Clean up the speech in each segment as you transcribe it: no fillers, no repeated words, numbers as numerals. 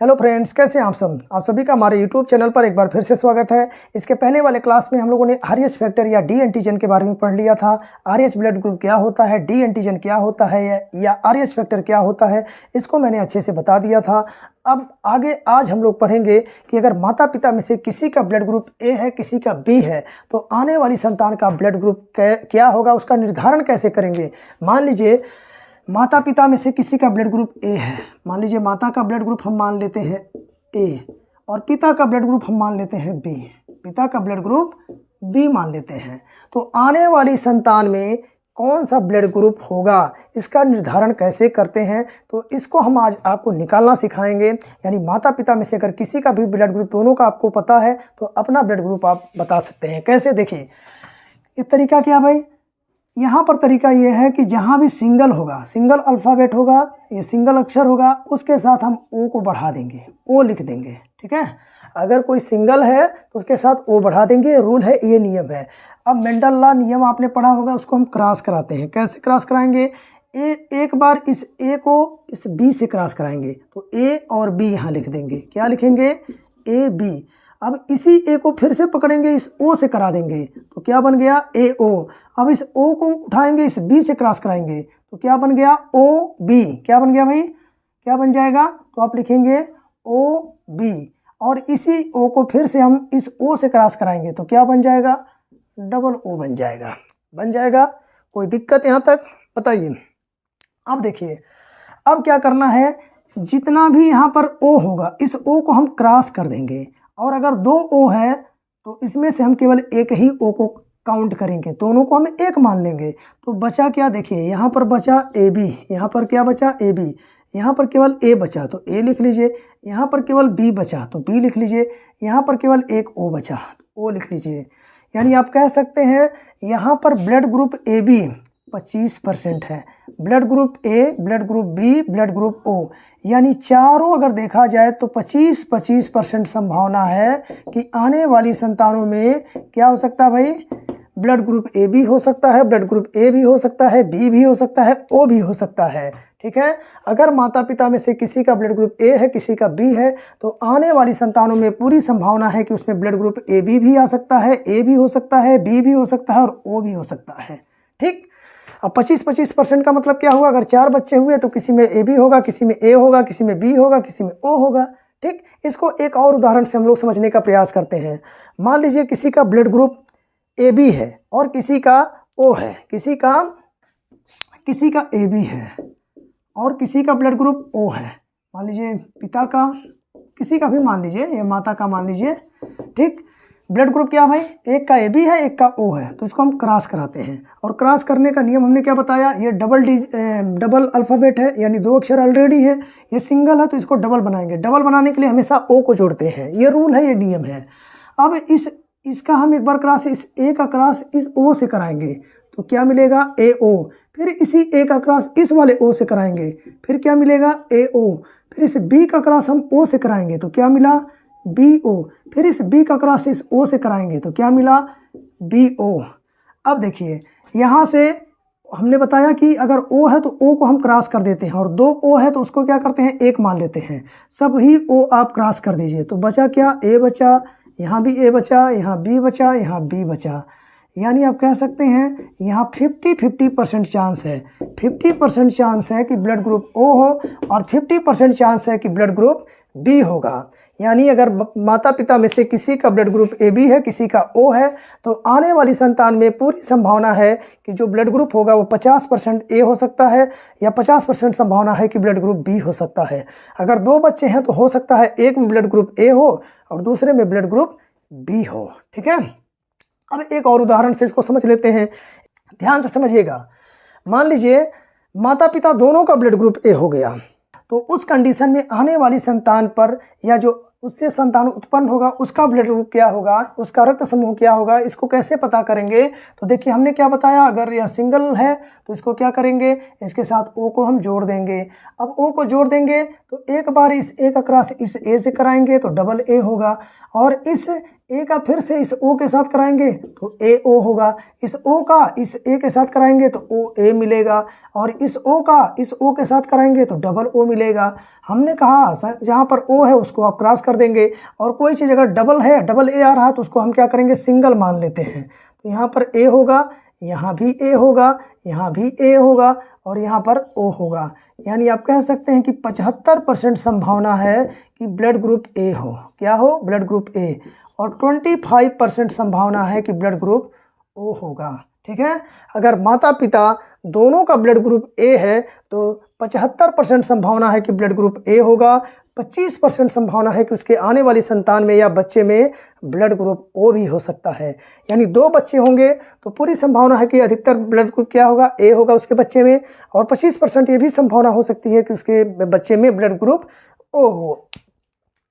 Hello friends, कैसे हैं आप सब। आप सभी का हमारे यूट्यूब चैनल पर एक बार फिर से स्वागत है। इसके पहले वाले क्लास में हम लोगों ने आरएच फैक्टर या डी एंटीजन के बारे में पढ़ लिया था। आरएच ब्लड ग्रुप क्या होता है, डी एंटीजन क्या होता है या आरएच फैक्टर क्या होता है, इसको मैंने अच्छे से बता दिया था। अब आगे आज हम लोग पढ़ेंगे कि अगर माता पिता में से किसी का ब्लड ग्रुप ए है, किसी का बी है, तो आने वाली संतान का ब्लड ग्रुप क्या होगा, उसका निर्धारण कैसे करेंगे। मान लीजिए माता पिता में से किसी का ब्लड ग्रुप ए है। मान लीजिए माता का ब्लड ग्रुप हम मान लेते हैं ए और पिता का ब्लड ग्रुप हम मान लेते हैं बी। पिता का ब्लड ग्रुप बी मान लेते हैं। तो आने वाली संतान में कौन सा ब्लड ग्रुप होगा, इसका निर्धारण कैसे करते हैं, तो इसको हम आज आपको निकालना सिखाएंगे। यानी माता पिता में से अगर किसी का भी ब्लड ग्रुप दोनों का आपको पता है तो अपना ब्लड ग्रुप आप बता सकते हैं। कैसे, देखिए ये तरीका क्या भाई, यहाँ पर तरीका ये है कि जहाँ भी सिंगल होगा, सिंगल अल्फ़ाबेट होगा, ये सिंगल अक्षर होगा, उसके साथ हम ओ को बढ़ा देंगे, ओ लिख देंगे। ठीक है, अगर कोई सिंगल है तो उसके साथ ओ बढ़ा देंगे। रूल है, ये नियम है। अब मेंडल लॉ नियम आपने पढ़ा होगा, उसको हम क्रॉस कराते हैं। कैसे क्रॉस कराएंगे, एक बार इस ए को इस बी से क्रॉस कराएंगे तो ए और बी यहाँ लिख देंगे। क्या लिखेंगे, ए बी। अब इसी ए को फिर से पकड़ेंगे, इस ओ से करा देंगे तो क्या बन गया, ए ओ। अब इस ओ को उठाएंगे, इस बी से क्रॉस कराएंगे तो क्या बन गया, ओ बी। क्या बन गया भाई, क्या बन जाएगा, तो आप लिखेंगे ओ बी। और इसी ओ को फिर से हम इस ओ से क्रॉस कराएंगे तो क्या बन जाएगा, डबल ओ बन जाएगा। बन जाएगा, कोई दिक्कत यहाँ तक, बताइए। अब देखिए, अब क्या करना है, जितना भी यहाँ पर ओ होगा इस ओ को हम क्रॉस कर देंगे। और अगर दो ओ है तो इसमें से हम केवल एक ही ओ को काउंट करेंगे, दोनों को हम एक मान लेंगे। तो बचा क्या, देखिए यहाँ पर बचा ए बी, यहाँ पर क्या बचा, ए बी। यहाँ पर केवल ए बचा तो ए लिख लीजिए, यहाँ पर केवल बी बचा तो बी लिख लीजिए, यहाँ पर केवल एक ओ बचा तो ओ लिख लीजिए। यानी आप कह सकते हैं यहाँ पर ब्लड ग्रुप ए बी 25% है, blood group A, blood group B, blood group O, यानी चारों अगर देखा जाए तो 25% संभावना है कि आने वाली संतानों में क्या हो सकता है भाई, ब्लड ग्रुप ए भी हो सकता है, ब्लड ग्रुप ए भी हो सकता है, बी भी हो सकता है, ओ भी हो सकता है। ठीक है, अगर माता पिता में से किसी का ब्लड ग्रुप ए है, किसी का बी है, तो आने वाली संतानों में पूरी संभावना है कि उसमें ब्लड ग्रुप ए बी भी आ सकता है, ए भी हो सकता है, बी भी हो सकता है और ओ भी हो सकता है। ठीक, अब 25% का मतलब क्या हुआ, अगर 4 बच्चे हुए तो किसी में ए बी होगा, किसी में ए होगा, किसी में बी होगा, किसी में ओ होगा। ठीक, इसको एक और उदाहरण से हम लोग समझने का प्रयास करते हैं। मान लीजिए किसी का ब्लड ग्रुप ए बी है और किसी का ओ है, किसी का ए बी है और किसी का ब्लड ग्रुप ओ है। मान लीजिए पिता का, किसी का भी मान लीजिए, ये माता का मान लीजिए। ठीक, ब्लड ग्रुप क्या भाई, एक का ए बी है, एक का ओ है, तो इसको हम क्रॉस कराते हैं। और क्रॉस करने का नियम हमने क्या बताया, ये डबल अल्फ़ाबेट है, यानी 2 अक्षर ऑलरेडी है। ये सिंगल है तो इसको डबल बनाएंगे। डबल बनाने के लिए हमेशा ओ को जोड़ते हैं, ये रूल है, ये नियम है। अब इसका हम एक बार क्रॉस इस ए का क्रॉस इस ओ से कराएंगे तो क्या मिलेगा, ए ओ। फिर इसी ए का क्रॉस इस वाले ओ से कराएंगे, फिर क्या मिलेगा, ए ओ। फिर इस बी का क्रॉस हम ओ से कराएंगे तो क्या मिला, बी ओ। फिर इस बी का क्रॉस इस ओ से कराएंगे तो क्या मिला, बी ओ। अब देखिए यहाँ से हमने बताया कि अगर ओ है तो ओ को हम क्रॉस कर देते हैं, और 2 ओ है तो उसको क्या करते हैं, एक मान लेते हैं। सभी ओ आप क्रॉस कर दीजिए तो बचा क्या, ए बचा, यहाँ भी ए बचा, यहाँ बी बचा, यहाँ बी बचा। यानी आप कह सकते हैं यहाँ 50-50% चांस है, 50% चांस है कि ब्लड ग्रुप ओ हो और 50% चांस है कि ब्लड ग्रुप बी होगा। यानी अगर माता पिता में से किसी का ब्लड ग्रुप ए बी है, किसी का ओ है, तो आने वाली संतान में पूरी संभावना है कि जो ब्लड ग्रुप होगा वो 50% ए हो सकता है या 50% संभावना है कि ब्लड ग्रुप बी हो सकता है। अगर 2 बच्चे हैं तो हो सकता है एक में ब्लड ग्रुप ए हो और दूसरे में ब्लड ग्रुप बी हो। ठीक है, अब एक और उदाहरण से इसको समझ लेते हैं, ध्यान से समझिएगा। मान लीजिए माता पिता दोनों का ब्लड ग्रुप ए हो गया, तो उस कंडीशन में आने वाली संतान पर या जो उससे संतान उत्पन्न होगा उसका ब्लड ग्रुप क्या होगा, उसका रक्त समूह क्या होगा, इसको कैसे पता करेंगे। तो देखिए हमने क्या बताया, अगर यह सिंगल है तो इसको क्या करेंगे, इसके साथ ओ को हम जोड़ देंगे। अब ओ को जोड़ देंगे तो एक बार इस ए का क्रॉस इस ए से कराएंगे तो डबल ए होगा, और इस ए का फिर से इस ओ के साथ कराएंगे तो ए ओ होगा, इस ओ का इस ए के साथ कराएंगे तो ओ ए मिलेगा, और इस ओ का इस ओ के साथ कराएंगे तो डबल ओ मिलेगा। हमने कहा जहाँ पर ओ है उसको आप क्रॉस कर देंगे, और कोई चीज़ अगर डबल है, डबल ए आ रहा है तो उसको हम क्या करेंगे, सिंगल मान लेते हैं। तो यहाँ पर ए होगा, यहाँ भी ए होगा, यहाँ भी ए होगा, और यहाँ पर ओ होगा। यानी आप कह सकते हैं कि 75% संभावना है कि ब्लड ग्रुप ए हो। क्या हो? ब्लड ग्रुप ए। और 25% संभावना है कि ब्लड ग्रुप ओ होगा। ठीक है, अगर माता पिता दोनों का ब्लड ग्रुप ए है तो 75% संभावना है कि ब्लड ग्रुप ए होगा, 25% संभावना है कि उसके आने वाली संतान में या बच्चे में ब्लड ग्रुप ओ भी हो सकता है। यानी 2 बच्चे होंगे तो पूरी संभावना है कि अधिकतर ब्लड ग्रुप क्या होगा, ए होगा उसके बच्चे में, और 25% ये भी संभावना हो सकती है कि उसके बच्चे में ब्लड ग्रुप ओ हो।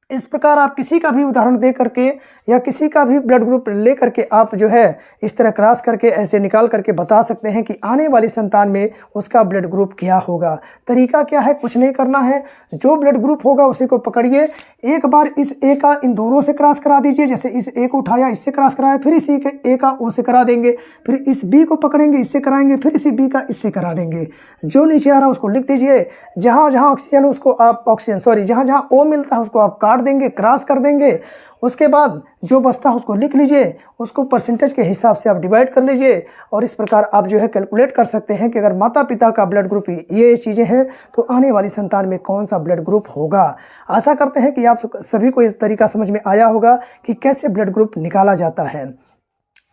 इस प्रकार आप किसी का भी उदाहरण दे करके या किसी का भी ब्लड ग्रुप ले करके आप जो है इस तरह क्रॉस करके ऐसे निकाल करके बता सकते हैं कि आने वाली संतान में उसका ब्लड ग्रुप क्या होगा। तरीका क्या है? कुछ नहीं करना है, जो ब्लड ग्रुप होगा उसी को पकड़िए, एक बार इस ए का इन दोनों से क्रॉस करा दीजिए। जैसे इस ए को उठाया, इससे क्रॉस कराया, फिर इसी के ए का ओ से करा देंगे, फिर इस बी को पकड़ेंगे, इससे कराएंगे, फिर इसी बी का इससे करा देंगे। जो नीचे आ रहा है उसको लिख दीजिए, जहाँ जहाँ ऑक्सीजन उसको आप जहाँ जहाँ ओ मिलता है उसको आप काट देंगे, क्रॉस कर देंगे। उसके बाद जो बचता है उसको लिख लीजिए, उसको परसेंटेज के हिसाब से आप डिवाइड कर लीजिए, और इस प्रकार आप जो है कैलकुलेट कर सकते हैं कि अगर माता पिता का ब्लड ग्रुप ये चीज़ें हैं तो आने वाली संतान में कौन सा ब्लड ग्रुप होगा। आशा करते हैं कि आप सभी को इस तरीका समझ में आया होगा कि कैसे ब्लड ग्रुप निकाला जाता है।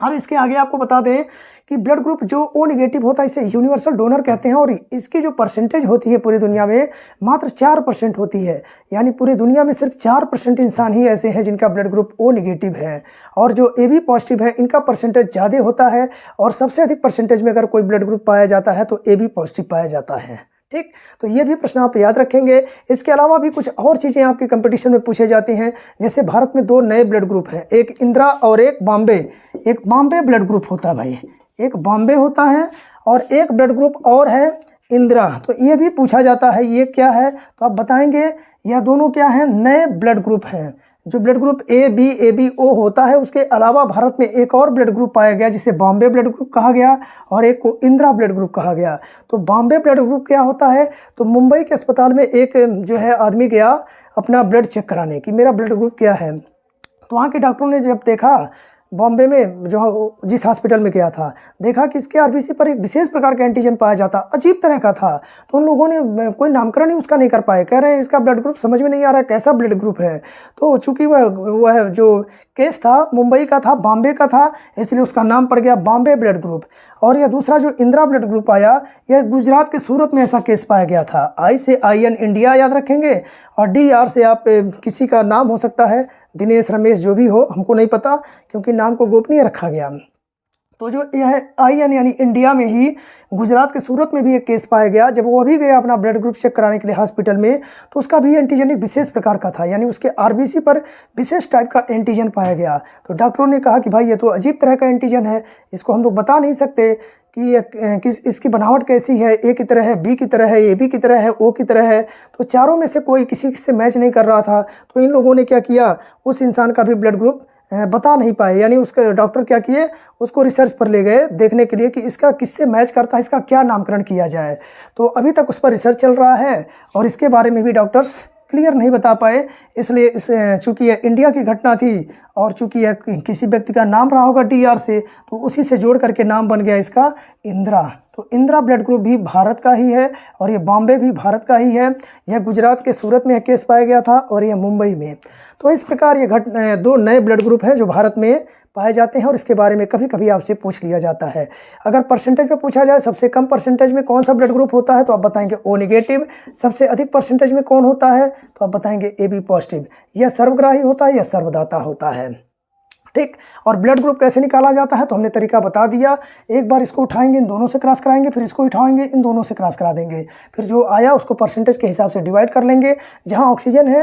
अब इसके आगे आपको बता दें कि ब्लड ग्रुप जो ओ नेगेटिव होता है इसे यूनिवर्सल डोनर कहते हैं, और इसकी जो परसेंटेज होती है पूरी दुनिया में मात्र 4% होती है। यानी पूरी दुनिया में सिर्फ 4% इंसान ही ऐसे हैं जिनका ब्लड ग्रुप ओ नेगेटिव है, और जो ए बी पॉजिटिव है इनका परसेंटेज ज़्यादा होता है, और सबसे अधिक परसेंटेज में अगर कोई ब्लड ग्रुप पाया जाता है तो ए बी पॉजिटिव पाया जाता है। ठीक, तो ये भी प्रश्न आप याद रखेंगे। इसके अलावा भी कुछ और चीज़ें आपके कंपटीशन में पूछे जाती हैं। जैसे भारत में 2 नए ब्लड ग्रुप हैं, एक इंदिरा और एक बॉम्बे। एक बॉम्बे ब्लड ग्रुप होता है भाई, एक बॉम्बे होता है, और एक ब्लड ग्रुप और है इंदिरा। तो ये भी पूछा जाता है, ये क्या है तो आप बताएंगे। यह दोनों क्या हैं? नए ब्लड ग्रुप हैं। जो blood group A B O होता है उसके अलावा भारत में एक और ब्लड ग्रुप पाया गया जिसे बॉम्बे ब्लड ग्रुप कहा गया, और एक को इंदिरा ब्लड ग्रुप कहा गया। तो बॉम्बे ब्लड ग्रुप क्या होता है? तो मुंबई के अस्पताल में एक जो है आदमी गया अपना ब्लड चेक कराने कि मेरा ब्लड ग्रुप क्या है। तो वहाँ के डॉक्टरों ने जब देखा, बॉम्बे में जो जिस हॉस्पिटल में गया था, देखा कि इसके आरबीसी पर एक विशेष प्रकार का एंटीजन पाया जाता, अजीब तरह का था। तो उन लोगों ने कोई नामकरण ही उसका नहीं कर पाए, कह रहे हैं इसका ब्लड ग्रुप समझ में नहीं आ रहा है, कैसा ब्लड ग्रुप है। तो चूंकि वह जो केस था मुंबई का था, बॉम्बे का था, इसलिए उसका नाम पड़ गया बॉम्बे ब्लड ग्रुप। और यह दूसरा जो इंदिरा ब्लड ग्रुप आया, यह गुजरात के सूरत में ऐसा केस पाया गया था। आई से IN इंडिया याद रखेंगे, और DR से आप किसी का नाम हो सकता है, दिनेश रमेश जो भी हो, हमको नहीं पता क्योंकि नाम को गोपनीय रखा गया। तो जो यह IN यानी इंडिया में ही गुजरात के सूरत में भी एक केस पाया गया। जब वो अभी गया अपना ब्लड ग्रुप चेक कराने के लिए हॉस्पिटल में, तो उसका भी एंटीजन एक विशेष प्रकार का था, यानी उसके आरबीसी पर विशेष टाइप का एंटीजन पाया गया। तो डॉक्टरों ने कहा कि भाई ये तो अजीब तरह का एंटीजन है, इसको हम लोग बता नहीं सकते कि इसकी बनावट कैसी है, ए की तरह है, बी की तरह है, AB की तरह है, O की तरह है। तो चारों में से कोई किसी से मैच नहीं कर रहा था। तो इन लोगों ने क्या किया, उस इंसान का भी ब्लड ग्रुप बता नहीं पाए, यानी उसके डॉक्टर क्या किए, उसको रिसर्च पर ले गए देखने के लिए कि इसका किससे मैच करता है, इसका क्या नामकरण किया जाए। तो अभी तक उस पर रिसर्च चल रहा है, और इसके बारे में भी डॉक्टर्स क्लियर नहीं बता पाए। इसलिए चूँकि यह इंडिया की घटना थी, और चूँकि यह किसी व्यक्ति का नाम रहा होगा DR से, तो उसी से जोड़ करके नाम बन गया इसका इंदिरा। तो इंदिरा ब्लड ग्रुप भी भारत का ही है, और ये बॉम्बे भी भारत का ही है। यह गुजरात के सूरत में केस पाया गया था, और यह मुंबई में। तो इस प्रकार ये 2 नए ब्लड ग्रुप हैं जो भारत में पाए जाते हैं, और इसके बारे में कभी कभी आपसे पूछ लिया जाता है। अगर परसेंटेज में पूछा जाए सबसे कम परसेंटेज में कौन सा ब्लड ग्रुप होता है तो आप बताएंगे O नेगेटिव। सबसे अधिक परसेंटेज में कौन होता है तो आप बताएंगे AB पॉजिटिव। यह सर्वग्राही होता है या सर्वदाता होता है। ठीक। और ब्लड ग्रुप कैसे निकाला जाता है तो हमने तरीका बता दिया। एक बार इसको उठाएंगे, इन दोनों से क्रॉस कराएंगे, फिर इसको उठाएंगे, इन दोनों से क्रॉस करा देंगे, फिर जो आया उसको परसेंटेज के हिसाब से डिवाइड कर लेंगे, जहां ऑक्सीजन है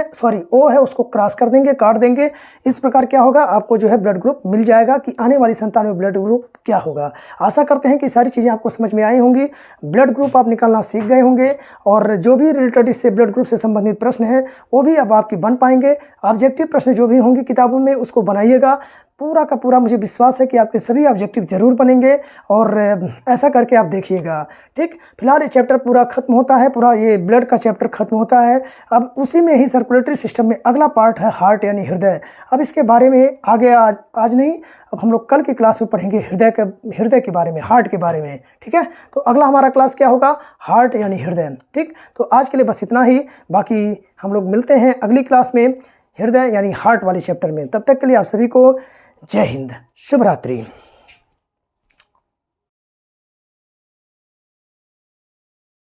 ओ है उसको क्रॉस कर देंगे, काट देंगे। इस प्रकार क्या होगा, आपको जो है ब्लड ग्रुप मिल जाएगा कि आने वाली संतान में ब्लड ग्रुप क्या होगा। आशा करते हैं कि सारी चीज़ें आपको समझ में आई होंगी, ब्लड ग्रुप आप निकालना सीख गए होंगे, और जो भी रिलेटेड इससे ब्लड ग्रुप से संबंधित प्रश्न हैं वो भी अब आपकी बन पाएंगे। ऑब्जेक्टिव प्रश्न जो भी होंगे किताबों में उसको बनाइएगा, पूरा का पूरा मुझे विश्वास है कि आपके सभी ऑब्जेक्टिव जरूर बनेंगे, और ऐसा करके आप देखिएगा। ठीक, फिलहाल ये चैप्टर पूरा खत्म होता है, पूरा ये ब्लड का चैप्टर खत्म होता है। अब उसी में ही सर्कुलेटरी सिस्टम में अगला पार्ट है हार्ट यानी हृदय। अब इसके बारे में आगे आज नहीं, अब हम लोग कल की क्लास में पढ़ेंगे हृदय के बारे में, हार्ट के बारे में। ठीक है, तो अगला हमारा क्लास क्या होगा, हार्ट यानी हृदय। ठीक, तो आज के लिए बस इतना ही, बाकी हम लोग मिलते हैं अगली क्लास में हृदय यानी हार्ट वाले चैप्टर में। तब तक के लिए आप सभी को जय हिंद, शुभ रात्रि।